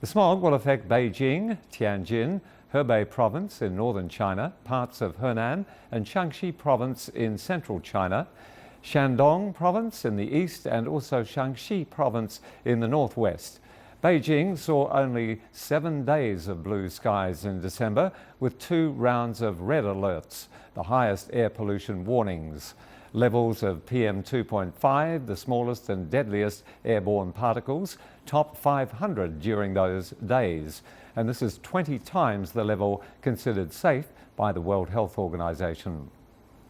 The smog will affect Beijing, Tianjin, Hebei Province in northern China, parts of Henan and Shaanxi Province in central China, Shandong Province in the east and also Shaanxi Province in the northwest. Beijing saw only 7 days of blue skies in December with 2 rounds of red alerts, the highest air pollution warnings. Levels of PM 2.5, the smallest and deadliest airborne particles, topped 500 during those days. And this is 20 times the level considered safe by the World Health Organization.